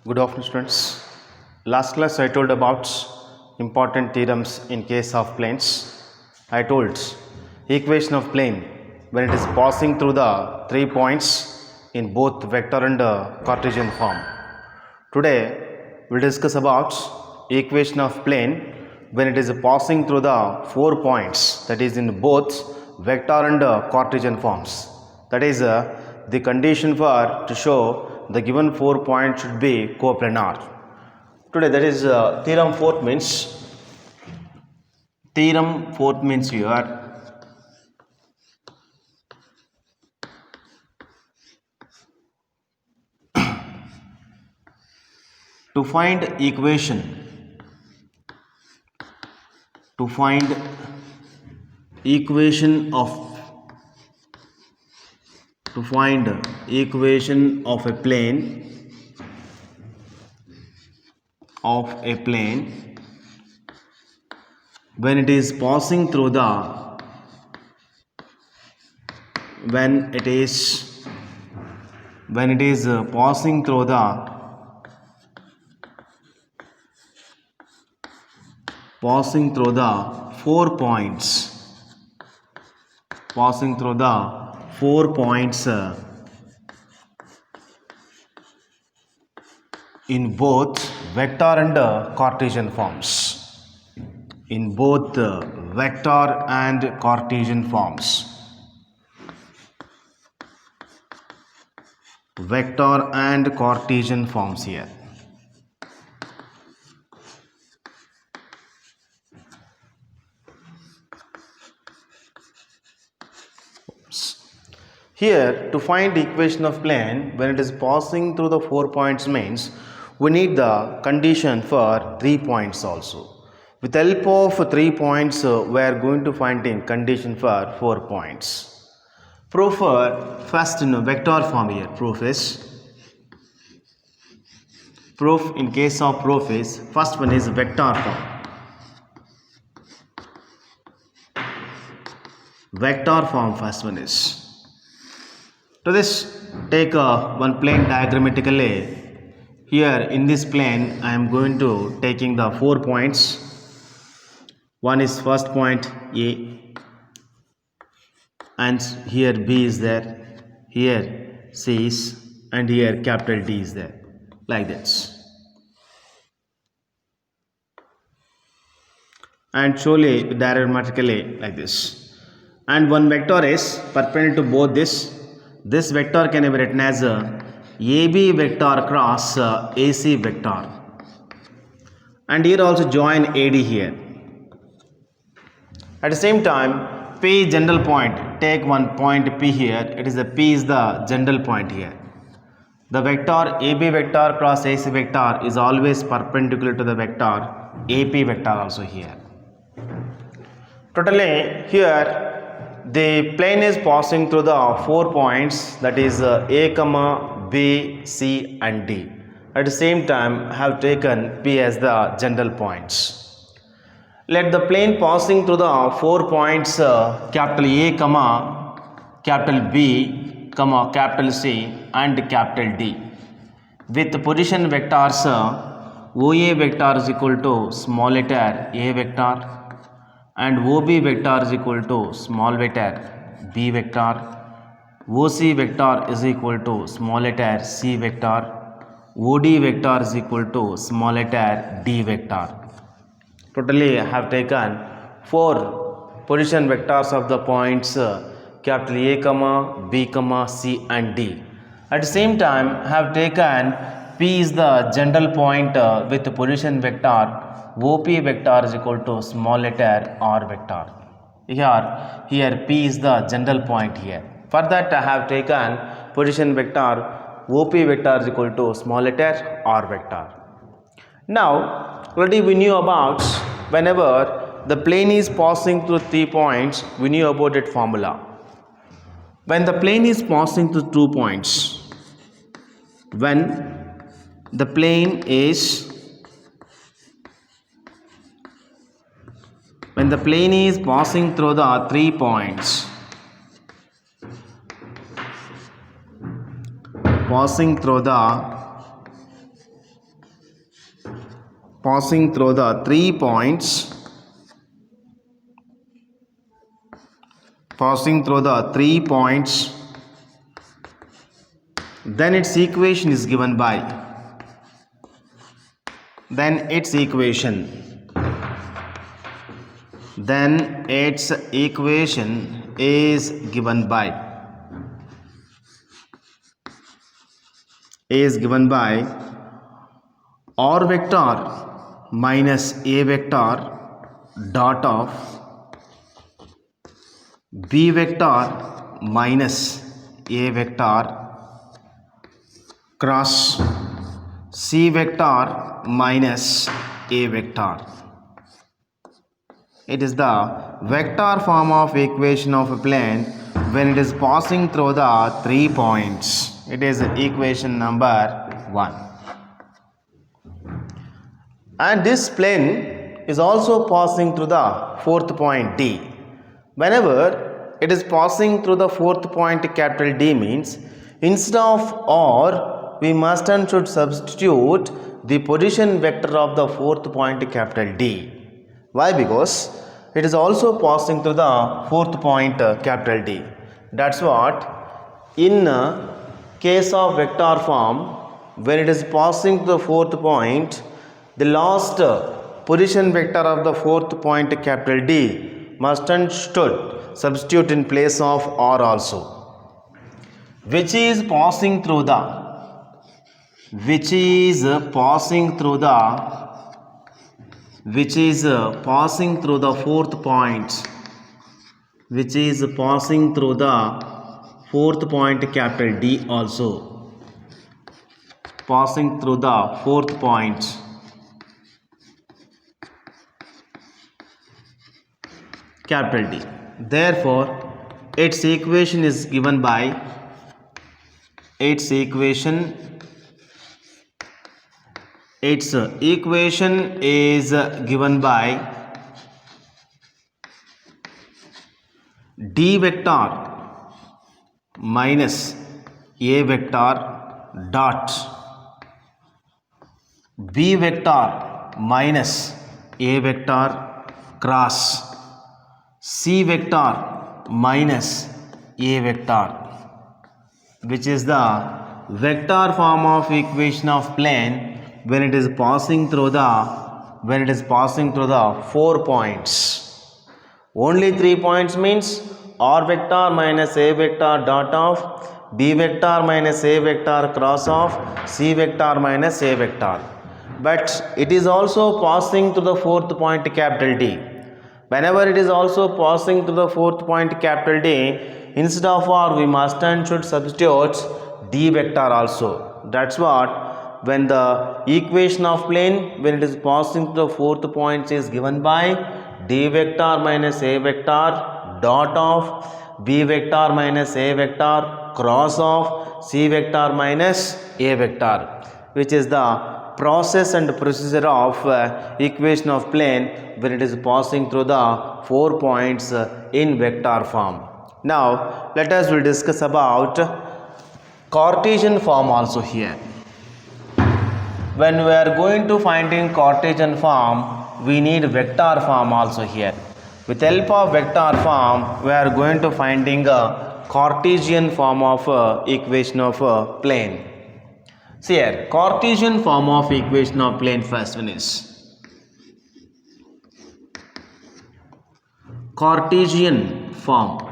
Good afternoon, students. Last class I told about important theorems in case of planes. I told equation of plane when it is passing through the 3 points in both vector and Cartesian form. Today we'll discuss about equation of plane when it is passing through the 4 points, that is in both vector and Cartesian forms. That is the condition for to show the given 4 points should be coplanar. Today that is theorem fourth means here to find equation of a plane when it is passing through the passing through the 4 points in both vector and Cartesian forms. Vector and Cartesian forms here. Here, to find equation of plane when it is passing through the 4 points means we need the condition for 3 points also. With the help of 3 points, we are going to find the condition for 4 points. Proof for first in vector form here. Proof in case of proof is first one is vector form. First one is. To this, take one plane diagrammatically. Here in this plane, I am going to taking the 4 points. One is first point A, and here B is there, here C is, and here capital D is there, like this. And surely diagrammatically like this. And one vector is perpendicular to both this. This vector can be written as AB vector cross AC vector, and here also join AD here. At the same time, P general point, take one point P here, it is the P is the general point here. The vector AB vector cross AC vector is always perpendicular to the vector AP vector also here. Totally here the plane is passing through the 4 points, that is A, B, C and D. At the same time have taken P as the general points. Let the plane passing through the 4 points capital A, capital B, capital C and capital D with position vectors OA vector is equal to small letter A vector and OB vector is equal to small letter B vector, OC vector is equal to small letter C vector, OD vector is equal to small letter D vector. Totally I have taken 4 position vectors of the points capital A, B, C and D. At the same time I have taken P is the general point with the position vector OP vector is equal to small letter R vector. Here P is the general point here. For that I have taken position vector OP vector is equal to small letter R vector. Now already we knew about whenever the plane is passing through 3 points, we knew about that formula. When the plane is passing through 2 points, when the plane is passing through the 3 points, passing through the passing through the 3 points, then its equation is given by, its equation is given by r vector minus a vector dot of b vector minus a vector cross c vector minus a vector. It is the vector form of equation of a plane when it is passing through the 3 points. It is equation number 1. And this plane is also passing through the 4th point D. Whenever it is passing through the 4th point capital D means instead of R, we must and should substitute the position vector of the 4th point capital D. Why? Because it is also passing through the 4th point capital D. That's what in case of vector form, when it is passing to the 4th point, the last position vector of the 4th point capital D must and should substitute in place of R also, which is passing through the 4th point capital D also, passing through the 4th point capital D. Therefore its equation is given by D vector minus a vector dot b vector minus a vector cross c vector minus a vector, which is the vector form of equation of plane when it is passing through the 4 points. Only 3 points means r vector minus a vector dot of b vector minus a vector cross of c vector minus a vector. But it is also passing to the 4th point capital D. Whenever it is also passing to the 4th point capital D, instead of r we must and should substitute d vector also. That's what when the equation of plane when it is passing to the 4th point is given by d vector minus a vector dot of b vector minus a vector cross of c vector minus a vector, which is the process and procedure of equation of plane when it is passing through the 4 points in vector form. Now let us will discuss about Cartesian form also here. When we are going to finding Cartesian form, we need vector form also here. With help of vector form, we are going to finding a Cartesian form of equation of plane. See here, Cartesian form of equation of plane. First one is Cartesian form.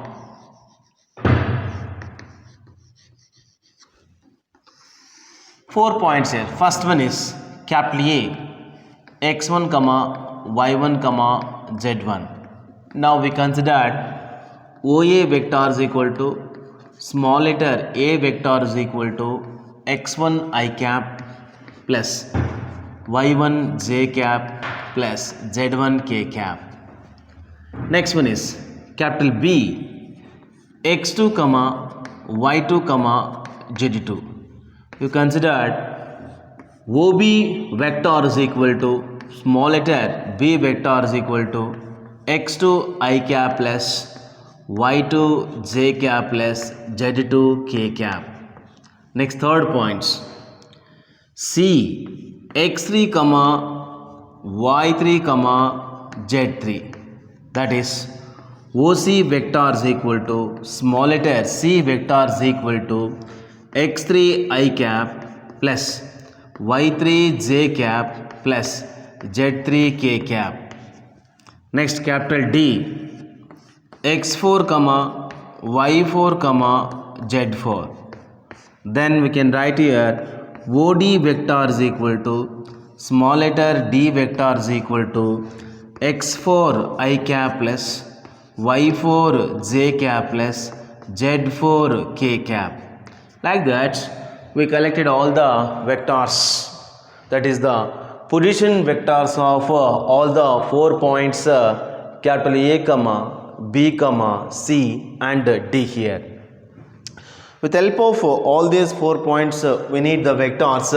Four points here. First one is capital A, x1 comma y1 comma z1. Now we considered OA vector is equal to small letter a vector is equal to x1 I cap plus y1 j cap plus z1 k cap. Next one is capital B, x2 comma y2 comma z2. You considered OB vector is equal to small letter b vector is equal to x2 I cap plus y2 j cap plus z2 k cap. Next third points, C x3 comma y3 comma z3. That is OC vector is equal to small letter C vector is equal to x3 I cap plus y3 j cap plus z3 k cap. Next capital D, x4 comma y4 comma z4. Then we can write here OD vector is equal to small letter d vector is equal to x4 I cap plus y4 j cap plus z4 k cap. Like that we collected all the vectors, that is the position vectors of all the 4 points capital A comma B comma C and D here. With help of all these 4 points we need the vectors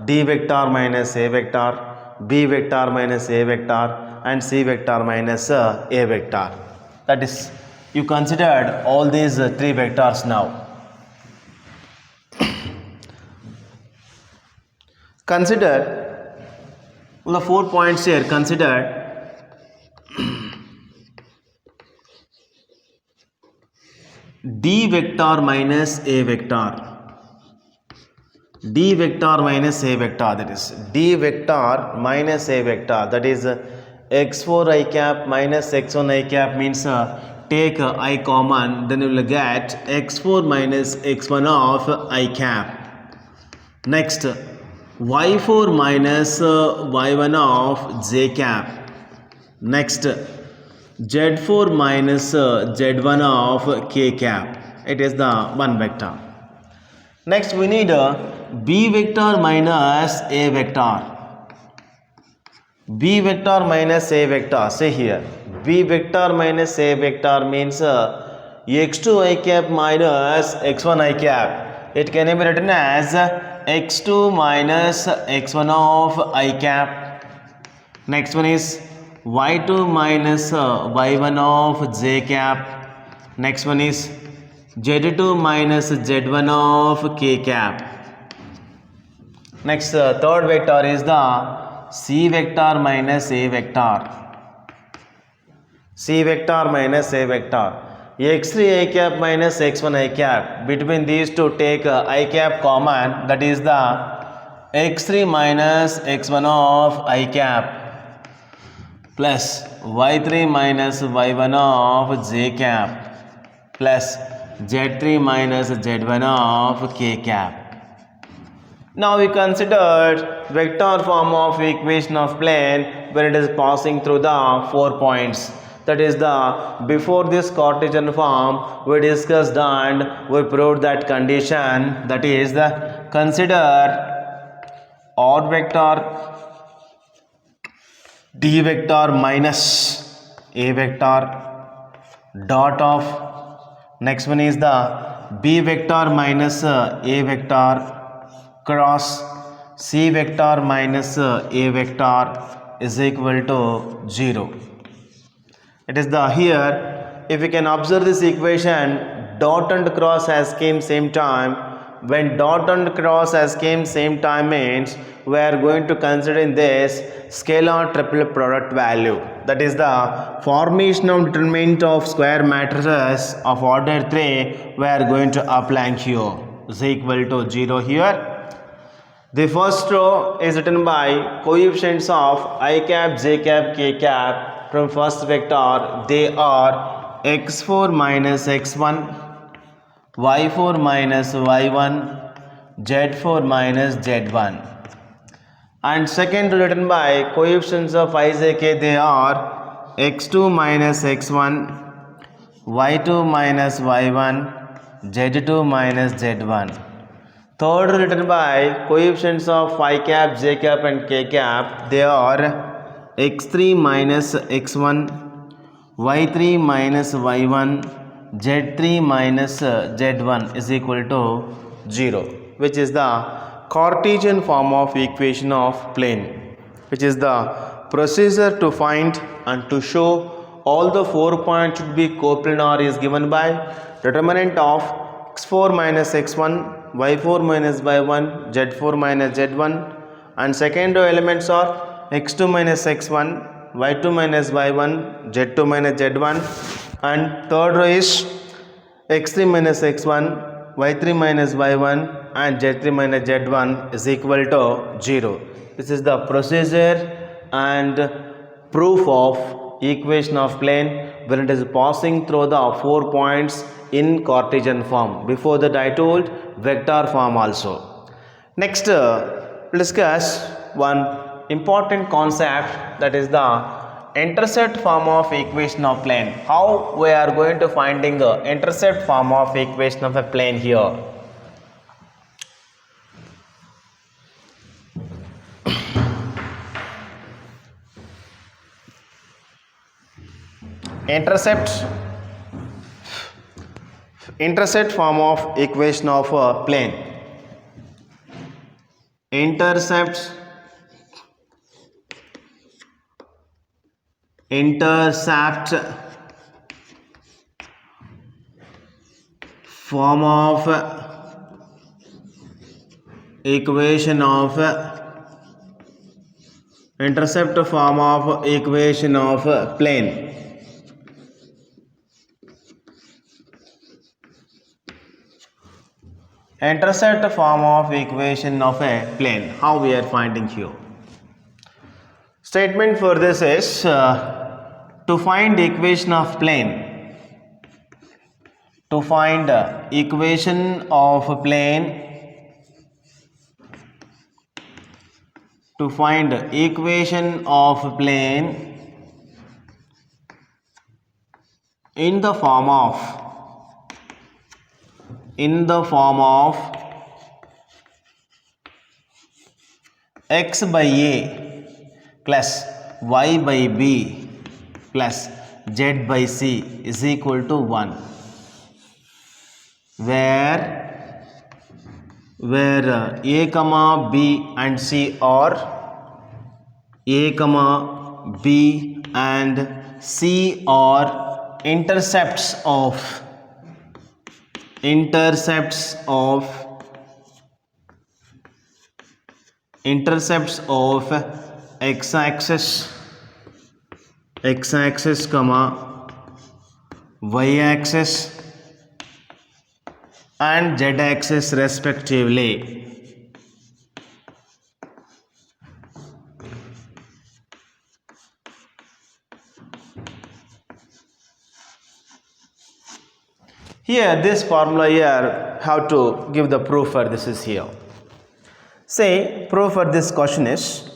D vector minus A vector, B vector minus A vector and C vector minus A vector. That is, you considered all these 3 vectors now. Consider the 4 points here. Consider D vector minus A vector. D vector minus A vector, that is D vector minus A vector, that is x4 I cap minus x1 I cap means take I common, then you will get x4 minus x1 of I cap. Next y4 minus y1 of j cap. Next z4 minus z1 of k cap. It is the one vector. Next we need B vector minus A vector. B vector minus A vector. Say here, B vector minus A vector means x2 I cap minus x1 I cap. It can be written as x2 minus x1 of I cap. Next one is y2 minus y1 of j cap. Next one is z2 minus z1 of k cap. Next third vector is the C vector minus A vector. C vector minus A vector. x3 I cap minus x1 I cap. Between these two take I cap common, that is the x3 minus x1 of I cap plus y3 minus y1 of j cap plus z3 minus z1 of k cap. Now we considered vector form of equation of plane when it is passing through the 4 points. That is the, before this Cartesian form we discussed and we proved that condition, that is the consider odd vector D vector minus A vector dot of, next one is the B vector minus A vector cross C vector minus A vector is equal to 0. It is the here, if we can observe this equation, dot and cross has came same time. When dot and cross has came same time means we are going to consider in this scalar triple product value. That is the formation of determinant of square matrices of order 3 we are going to apply here is equal to 0 here. The first row is written by coefficients of I cap, j cap, k cap from first vector. They are x4 minus x1, y4 minus y1, z4 minus z1. And second row written by coefficients of I, j, k. They are x2 minus x1, y2 minus y1, z2 minus z1. Third written by coefficients of I cap, j cap and k cap. They are x3 minus x1, y3 minus y1, z3 minus z1 is equal to 0, which is the Cartesian form of equation of plane, which is the procedure to find and to show all the 4 points should be coplanar is given by determinant of x4 minus x1, y4 minus y1, z4 minus z1, and second row elements are x2 minus x1, y2 minus y1, z2 minus z1, and third row is x3 minus x1, y3 minus y1, and z3 minus z1 is equal to 0. This is the procedure and proof of equation of plane when it is passing through the 4 points in Cartesian form. Before that I told vector form also. Next we'll discuss one important concept, that is the intercept form of equation of plane. How we are going to finding the intercept form of equation of a plane here. Intercept form of equation of a plane. Intercept form of equation of intercept form of equation of plane. Intercept form of equation of a plane. How we are finding here? Statement for this is to find equation of plane. To find equation of plane. To find equation of plane in the form of x by a plus y by b plus z by c is equal to 1, where a comma b and c are intercepts of x-axis comma y-axis and z-axis respectively. Here this formula here, how to give the proof for this is here. Say proof for this question is,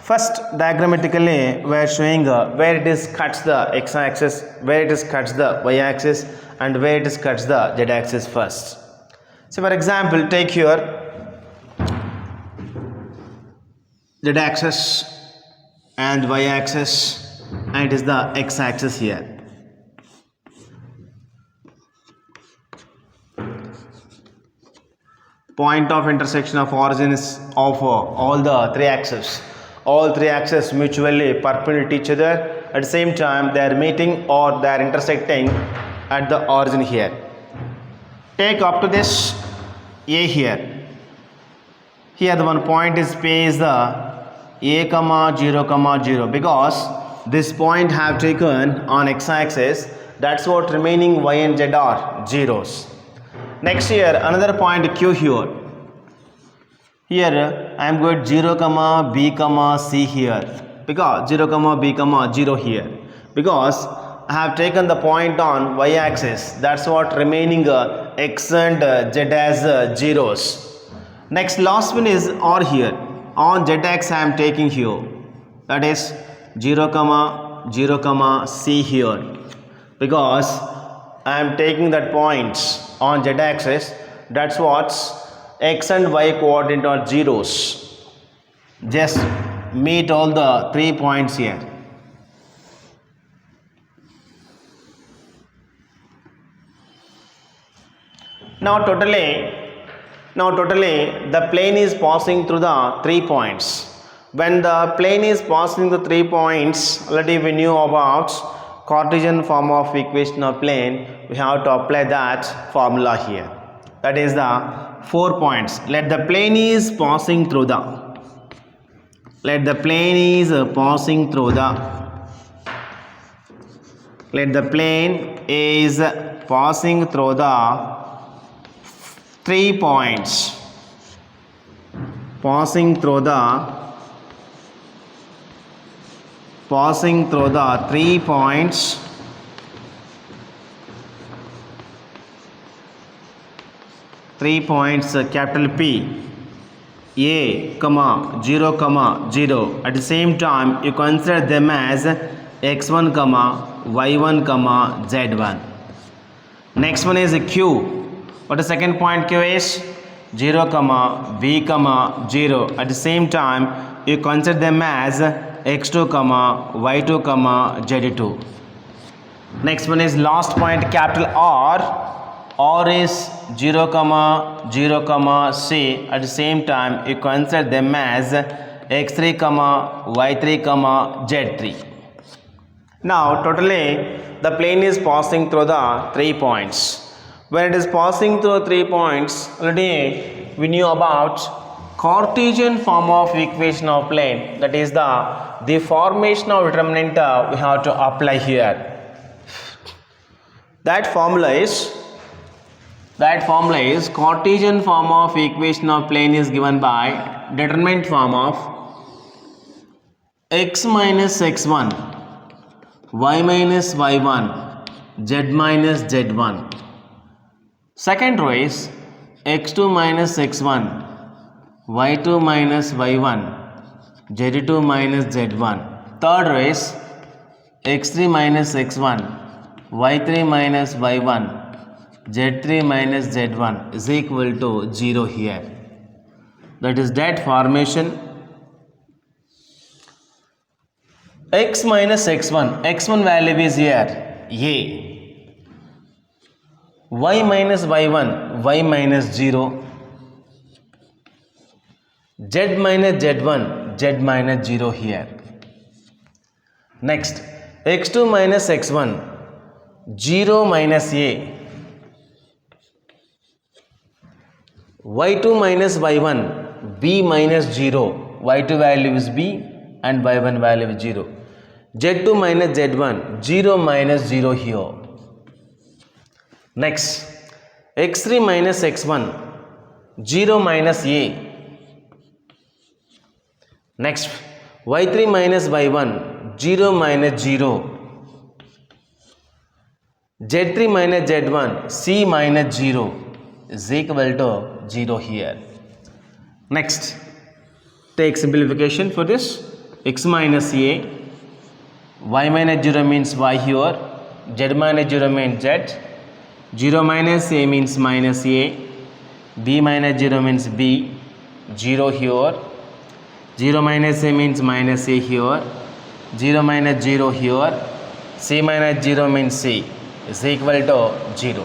first diagrammatically we are showing where it is cuts the x-axis, where it is cuts the y-axis, and where it is cuts the z-axis first. So for example, take here z-axis and y-axis, and it is the x-axis here. Point of intersection of origins of all the three axes. All three axes mutually perpendicular to each other. At the same time, they are meeting or they are intersecting at the origin here. Take up to this a here. Here the one point is P is the a comma 0, because this point have taken on x-axis. That's what remaining y and z are zeros. Next here another point q here. Here I am going 0 comma b comma c here, because 0 comma b comma 0 here, because I have taken the point on y-axis. That's what remaining x and z as zeros. Next last one is r here. On z-axis I am taking here, that is 0 comma c here, because I am taking that points on z-axis. That's what x and y coordinate are zeros. Just meet all the 3 points here. Now totally the plane is passing through the 3 points. When the plane is passing the 3 points, already we knew about Cartesian form of equation of plane. We have to apply that formula here. That is the 4 points. Let the plane is passing through the let the plane is passing through the let the plane is passing through the 3 points, passing through the 3 points, capital P, A, comma 0, comma 0. At the same time, you consider them as x1, comma y1, comma z1. Next one is Q. What the second point Q is? 0, comma v, comma 0. At the same time, you consider them as x2, comma y2, comma z2. Next one is last point capital R. R is 0, comma 0, comma c. At the same time, you consider them as x3, comma y3, comma z3. Now totally the plane is passing through the 3 points. When it is passing through 3 points, already we knew about Cartesian form of equation of plane, that is the formation of determinant we have to apply here. That formula is Cartesian form of equation of plane is given by determinant form of x minus x1, y minus y1, z minus z1. Second row is x2 minus x1, y2 minus y1, z2 minus z1. Third row is x3 minus x1, y3 minus y1, z3 minus z1 is equal to 0 here. That is that formation. X minus x1, x1 value is here a. Y minus y1, y minus 0. Z minus z1, z minus 0 here. Next, x2 minus x1, 0 minus a. y2 minus y1, b minus 0. y2 value is b and y1 value is 0. z2 minus z1, 0 minus 0 here. Next, x3 minus x1, 0 minus a. Next, y3 minus y1, 0 minus 0. z3 minus z1, c minus 0 is equal to 0 here. Next, take simplification for this. X minus a, y minus 0 means y here, z minus 0 means z, 0 minus a means minus a, b minus 0 means b, 0 here, 0 minus a means minus a here, 0 minus 0 here, c minus 0 means c is equal to 0.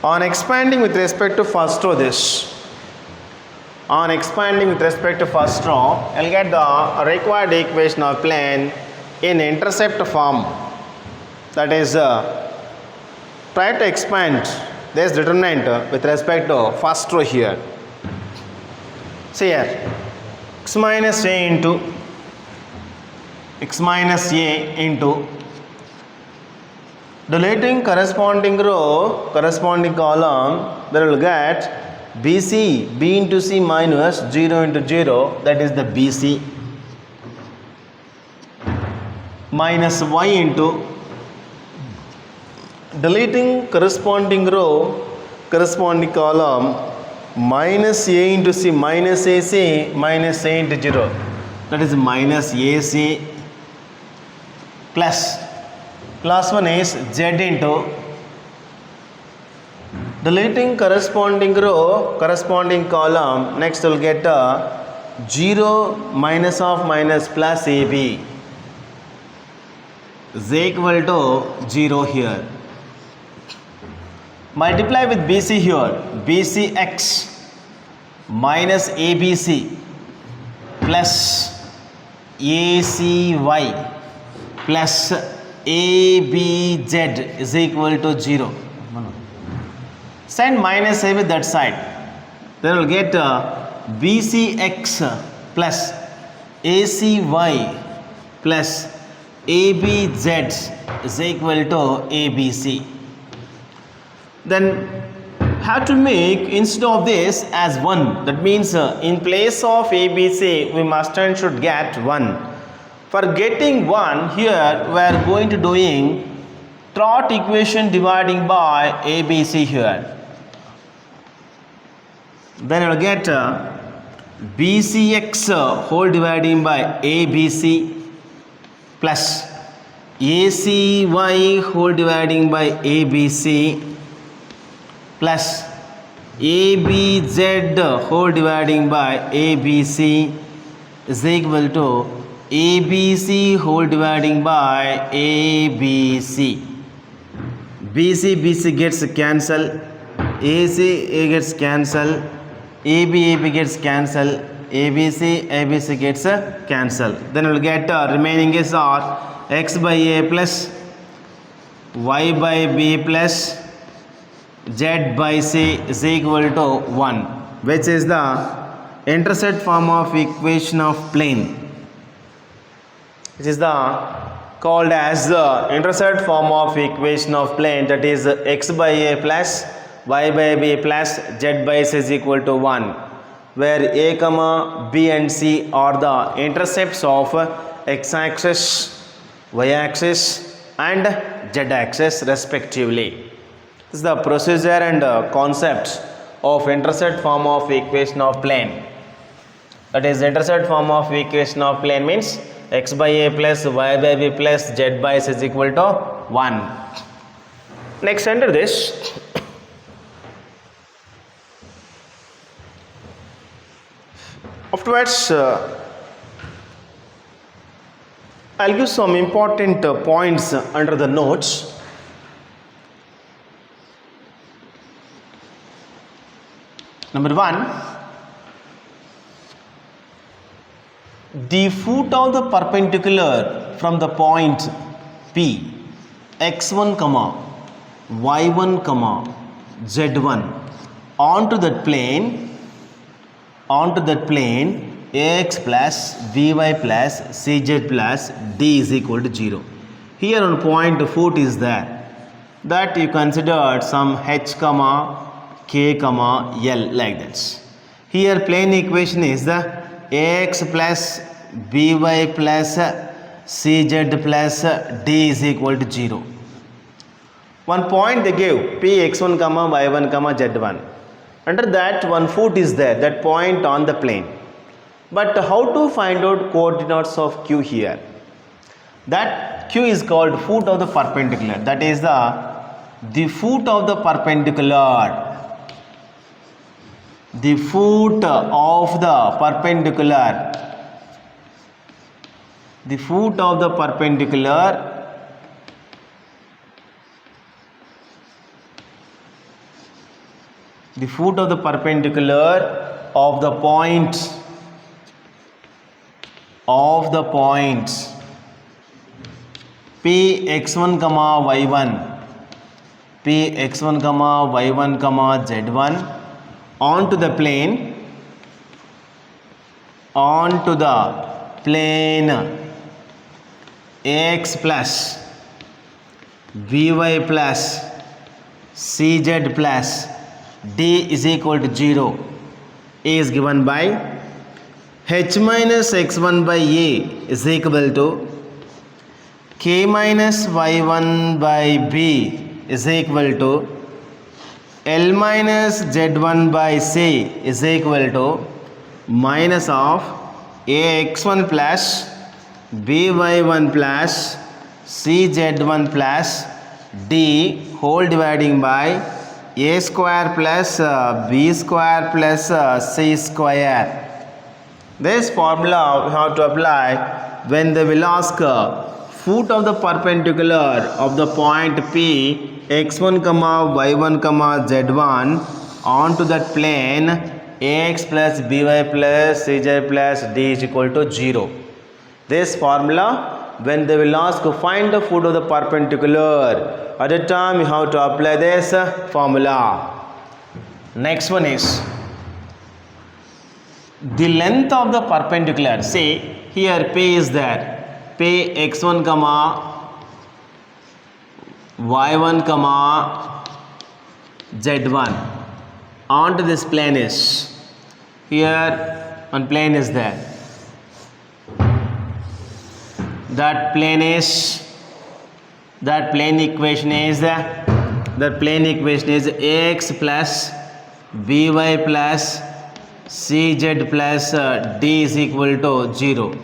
On expanding with respect to first row you'll get the required equation of plane in intercept form. That is, try to expand this determinant with respect to first row here. See here, x minus a into deleting corresponding row, corresponding column, there will get BC, B into C minus 0 into 0, that is the BC, minus Y into deleting corresponding row, corresponding column, minus A into C minus AC minus A into 0, that is minus AC, plus last one is Z into deleting corresponding row, corresponding column, next we'll get 0 minus of minus plus AB is equal to 0 here. Multiply with BC here, BCX minus ABC plus ACY plus ABZ is equal to 0. Send minus A with that side. Then we'll get BCX plus ACY plus ABZ is equal to ABC. Then have to make instead of this as 1. That means in place of ABC we must and should get 1. For getting 1 here we are going to doing trot equation dividing by ABC here. Then I will get BCX whole dividing by ABC plus ACY whole dividing by ABC plus ABZ whole dividing by ABC is equal to ABC whole dividing by ABC. BC gets cancelled, AC gets cancelled, AB gets cancelled, ABC gets cancelled. Then we will get remaining is R X by A plus Y by B plus Z by C is equal to 1, which is the intercept form of equation of plane. Which is the called as the intercept form of equation of plane, that is X by A plus Y by B plus Z by C is equal to 1, where A comma B and C are the intercepts of X axis, Y axis and Z axis respectively. This is the procedure and concept of intercept form of equation of plane. That is, intercept form of equation of plane means X by A plus Y by B plus Z by C is equal to 1. Next, enter this. Afterwards, I'll give some important points under the notes. Number 1, the foot of the perpendicular from the point P, x1, y1, z1 onto that plane ax plus by plus cz plus d is equal to 0. Here on point foot is there, that you considered some h, k, l like this. Here plane equation is the ax plus by plus cz plus d is equal to 0. One point they gave p x1, y1, z1. Under that one foot is there, that point on the plane. But how to find out coordinates of q here? That q is called foot of the perpendicular. That is the foot of the perpendicular. The foot of the perpendicular. The foot of the perpendicular. The foot of the perpendicular of the point P x1, y1, P x1, y1, z1 onto the plane ax plus by plus cz plus d is equal to 0 is given by h minus x1 by a is equal to k minus y1 by b is equal to L minus Z1 by C is equal to minus of AX1 plus BY1 plus CZ1 plus D whole dividing by A square plus B square plus C square. This formula we have to apply when they will ask foot of the perpendicular of the point P x1, y1, z1 onto that plane ax plus by plus cz plus d is equal to 0. This formula when they will ask to find the foot of the perpendicular, at that time you have to apply this formula. Next one is the length of the perpendicular, say here P is there, P x1 comma y1 comma z1 onto this plane is, here one plane is there, that plane equation is ax plus by plus cz plus d is equal to 0.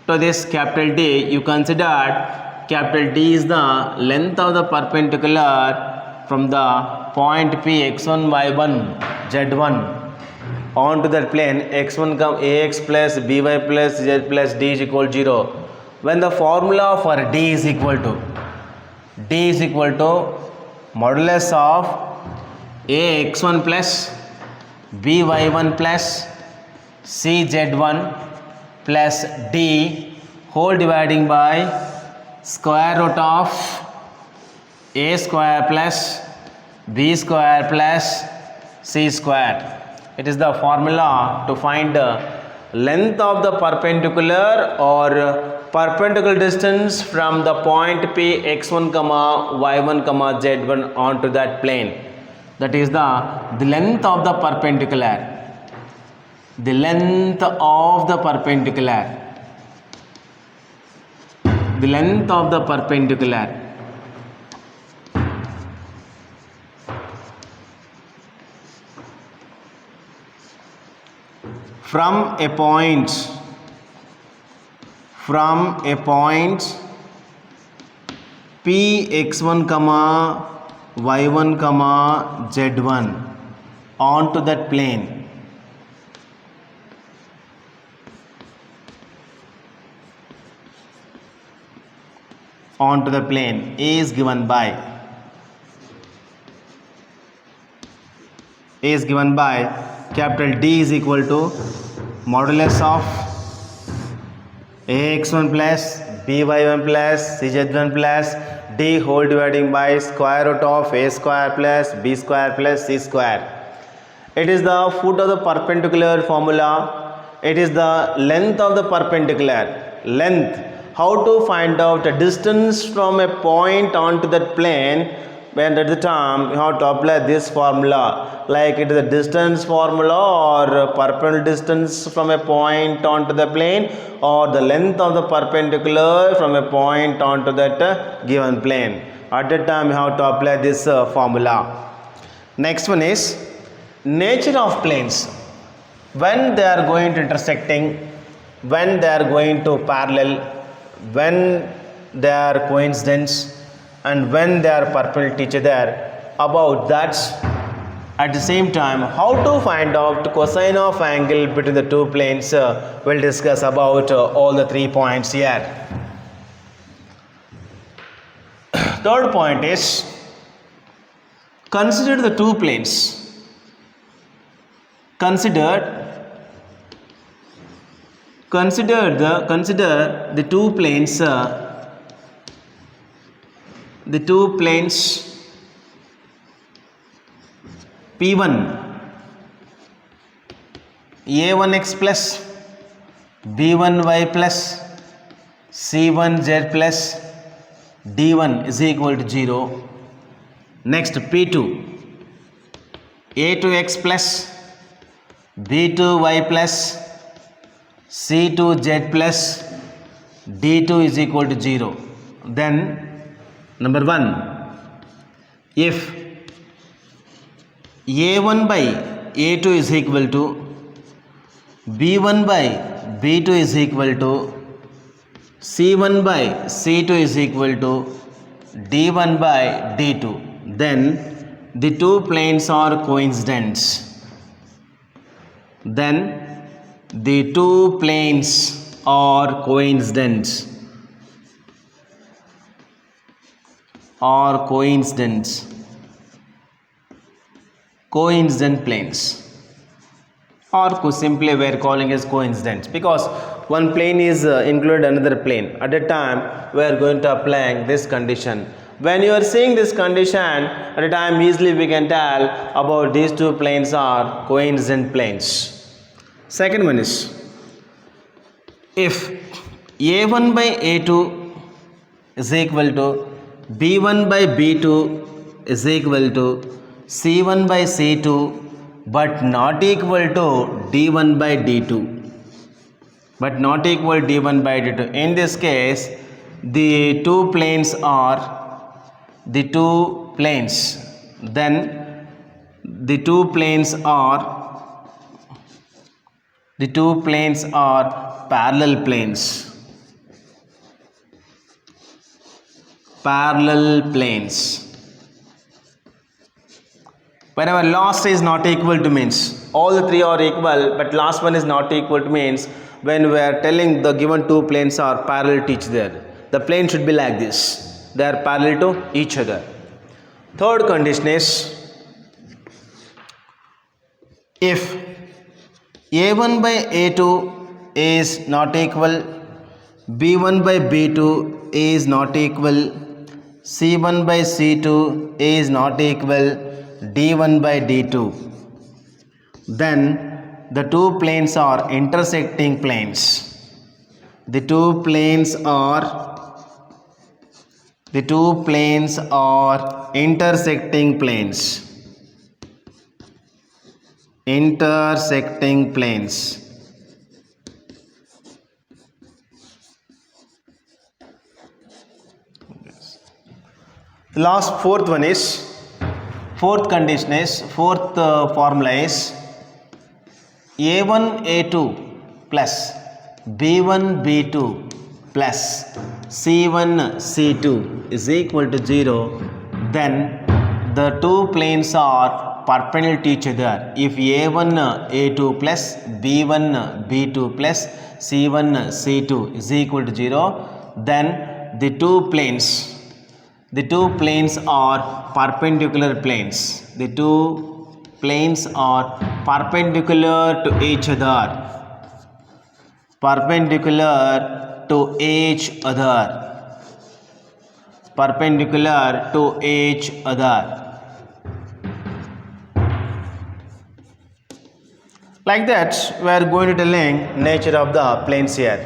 To this capital D, you considered capital D is the length of the perpendicular from the point P x1 y1 z1 onto that plane x1 come ax plus by plus z plus d is equal to 0. When the formula for d is equal to modulus of ax1 plus by1 plus cz1 plus d whole dividing by square root of a square plus b square plus c square. It is the formula to find the length of the perpendicular or perpendicular distance from the point P x1 comma y1 comma z1 onto that plane. That is the length of the perpendicular. The length of the perpendicular. The length of the perpendicular. From a point P x1 comma y1 comma z1 onto that plane. Onto the plane A is given by capital D is equal to modulus of ax1 plus by1 plus cz1 plus d whole dividing by square root of a square plus b square plus c square. It is the foot of the perpendicular formula. It is the length of the perpendicular. Length. How to find out the distance from a point onto that plane? When at the time you have to apply this formula, like it is a distance formula or perpendicular distance from a point onto the plane, or the length of the perpendicular from a point onto that given plane. At that time you have to apply this formula. Next one is nature of planes. When they are going to intersecting, when they are going to parallel, when they are coincident, and when they are perpendicular to each other. About that, at the same time, how to find out cosine of angle between the two planes, we'll discuss about all the 3 points here. Third point is consider the two planes. Consider the two planes. The two planes P1 A1x plus B1y plus C1z plus D1 is equal to 0. Next P2 A2x plus B2y plus C2z plus D2 is equal to 0. Then number 1, if A1 by A2 is equal to B1 by B2 is equal to C1 by C2 is equal to D1 by D2, then the two planes are coincident. Then the two planes are coincident. Or coincident planes, or simply we are calling as coincidence, because one plane is included another plane. At that time we are going to apply this condition. When you are seeing this condition, at a time easily we can tell about these two planes are coincident planes. Second one is, if a1 by a2 is equal to b1 by b2 is equal to c1 by c2 but not equal to d1 by d2, but not equal d1 by d2. In this case, the two planes are the two planes, then the two planes are parallel planes. Whenever last is not equal to means all the three are equal but last one is not equal to means when we are telling the given two planes are parallel to each other, the plane should be like this, they are parallel to each other. Third condition is, if a1 by a2 is not equal, b1 by b2 is not equal, c1 by c2 is not equal, d1 by d2, then the two planes are intersecting planes. The two planes are intersecting planes. The last fourth condition is, fourth formula is, a1 a2 plus b1 b2 plus c1 c2 is equal to 0, then the two planes are perpendicular to each other. If a1 a2 plus b1 b2 plus c1 c2 is equal to 0, then the two planes are perpendicular planes. The two planes are perpendicular to each other. Like that, we are going to telling nature of the planes here.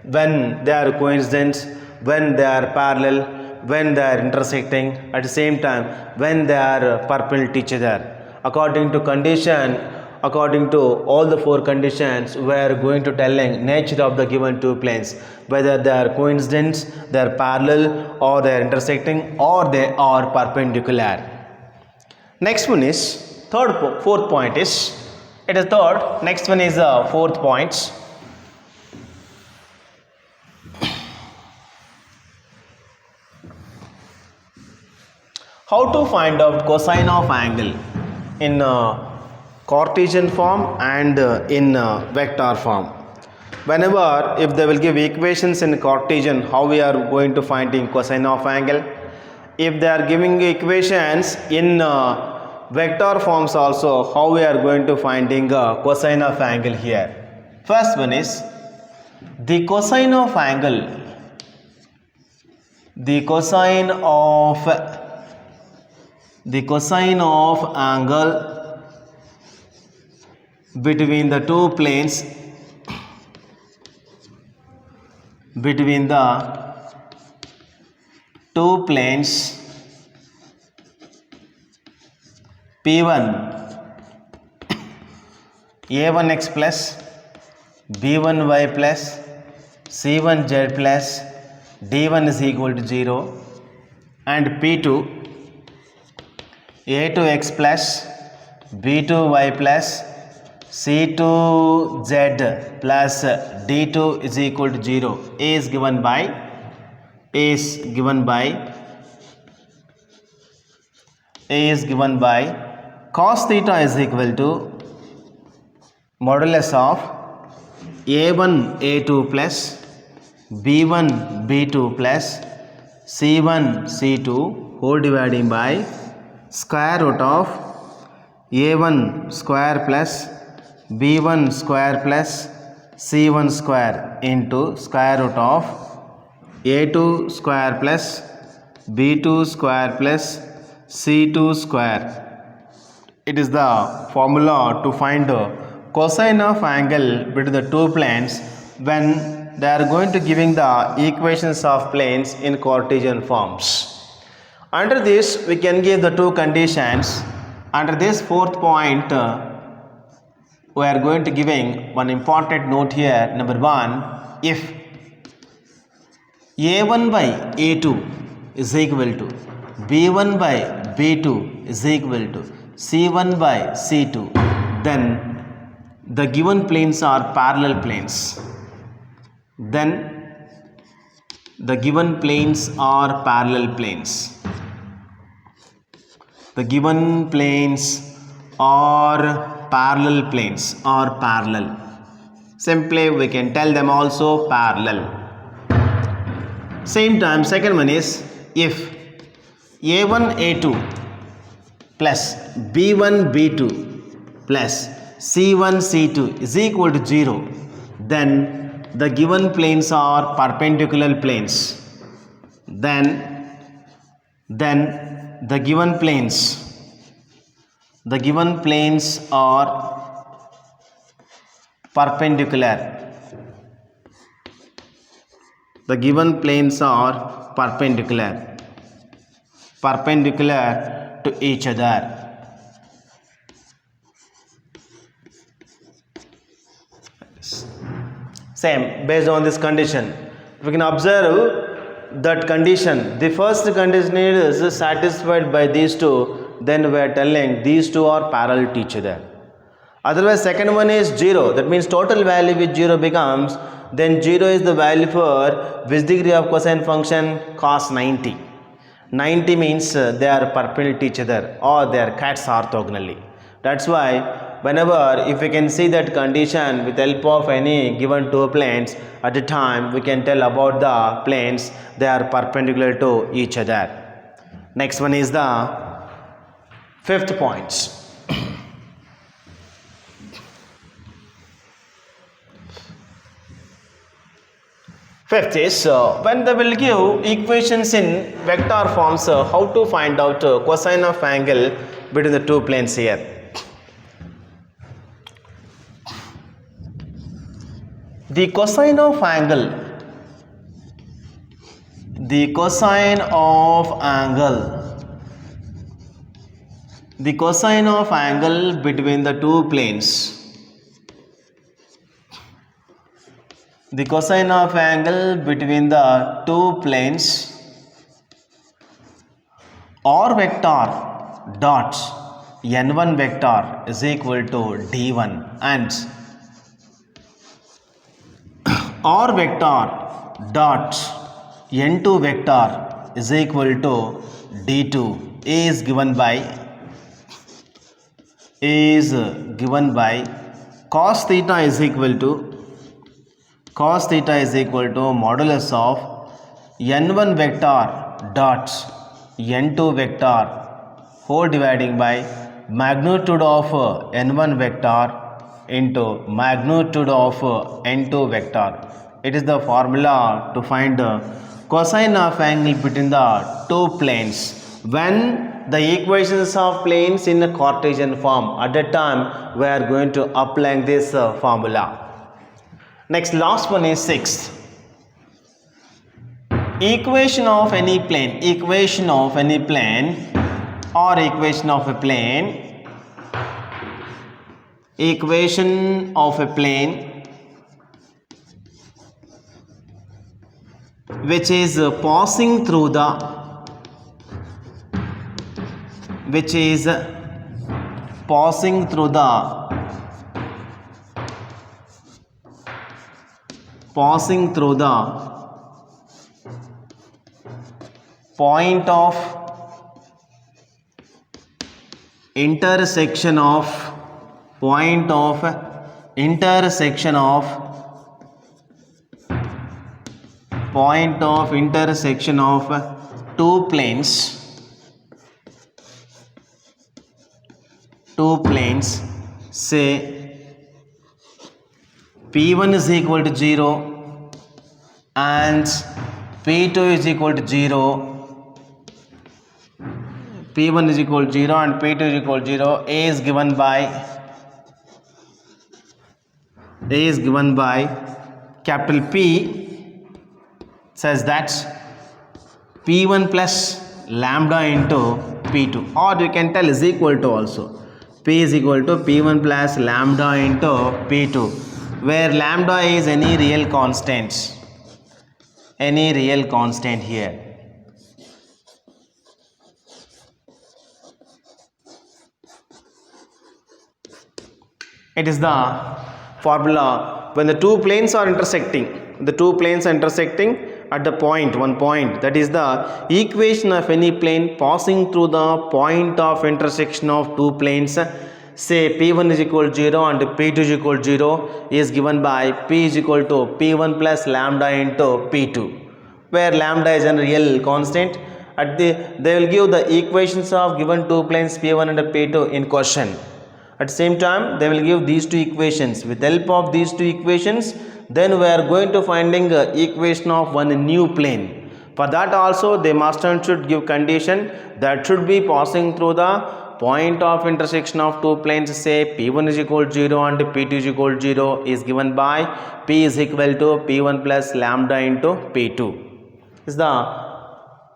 When they are coincident, when they are parallel, when they are intersecting, at the same time when they are perpendicular to each other. According to all the four conditions, we are going to telling nature of the given two planes, whether they are coincident, they are parallel, or they are intersecting, or they are perpendicular. Next one is fourth point is, it is third, next one is fourth points. How to find out cosine of angle in Cartesian form and in vector form. Whenever if they will give equations in Cartesian, how we are going to finding cosine of angle? If they are giving equations in vector forms also, how we are going to finding cosine of angle here? First one is, the cosine of angle between the two planes P1 a1x plus b1y plus c1z plus d1 is equal to 0, and P2 a2x plus b2y plus c2z plus d2 is equal to 0 is given by cos theta is equal to modulus of a1 a2 plus b1 b2 plus c1 c2 whole dividing by square root of a1 square plus b1 square plus c1 square into square root of a2 square plus b2 square plus c2 square. It is the formula to find cosine of angle between the two planes when they are going to giving the equations of planes in Cartesian forms. Under this we can give the two conditions. Under this fourth point we are going to giving one important note here. Number one, if a1 by a2 is equal to b1 by b2 is equal to c1 by c2, then the given planes are parallel planes. Then the given planes are parallel planes. The given planes are parallel planes or parallel. Simply we can tell them also parallel. Same time, second one is if a1 a2 plus b1 b2 plus c1 c2 is equal to 0, then the given planes are perpendicular planes. Then the given planes are perpendicular. The given planes are perpendicular to each other. Same, based on this condition, we can observe that condition. The first condition is satisfied by these two, then we are telling these two are parallel to each other. Otherwise, second one is 0. That means total value with 0 becomes, then 0 is the value for which degree of cosine function? Cos 90. 90 means they are perpendicular to each other or they are cut orthogonally. That's why whenever if we can see that condition with help of any given two planes, at the time we can tell about the planes they are perpendicular to each other. Next one is the fifth point. Fifth is when they will give equations in vector forms, how to find out cosine of angle between the two planes here. The cosine of angle between the two planes. The cosine of angle between the two planes or vector dot n1 vector is equal to d1 and or vector dot n2 vector is equal to d2 is given by cos theta is equal to modulus of n1 vector dot n2 vector whole dividing by magnitude of n1 vector into magnitude of n2 vector. It is the formula to find the cosine of angle between the two planes when the equations of planes in a Cartesian form. At that time we are going to apply this formula. Next, last one is sixth. Equation of a plane which is passing through the point of intersection of two planes say P1 is equal to 0 and P2 is equal to 0. P1 is equal to 0 and P2 is equal to 0. A is given by is given by capital P says that P1 plus lambda into P2, or you can tell is equal to also P is equal to P1 plus lambda into P2, where lambda is any real constant here. It is the formula when the two planes are intersecting. The two planes are intersecting at the point, one point. That is the equation of any plane passing through the point of intersection of two planes. Say P1 is equal to 0 and P2 is equal to 0 is given by P is equal to P1 plus lambda into P2, where lambda is a real constant. They will give the equations of given two planes P1 and P2 in question. At the same time, they will give these two equations. With the help of these two equations, then we are going to finding equation of one new plane. For that also, they must and should give condition that should be passing through the point of intersection of two planes. Say P1 is equal to 0 and P2 is equal to 0 is given by P is equal to P1 plus lambda into P2. Is the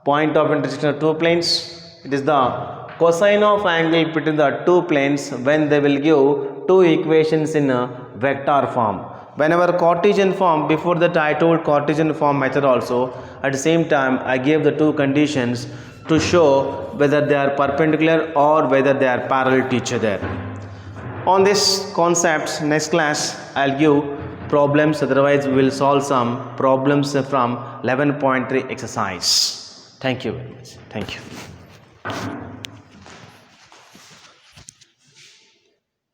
point of intersection of two planes. It is the cosine of angle between the two planes when they will give two equations in a vector form. Whenever Cartesian form, before that I told Cartesian form method also. At the same time I gave the two conditions to show whether they are perpendicular or whether they are parallel to each other. On this concepts, next class I'll give problems, otherwise we will solve some problems from 11.3 exercise. Thank you very much. Thank you.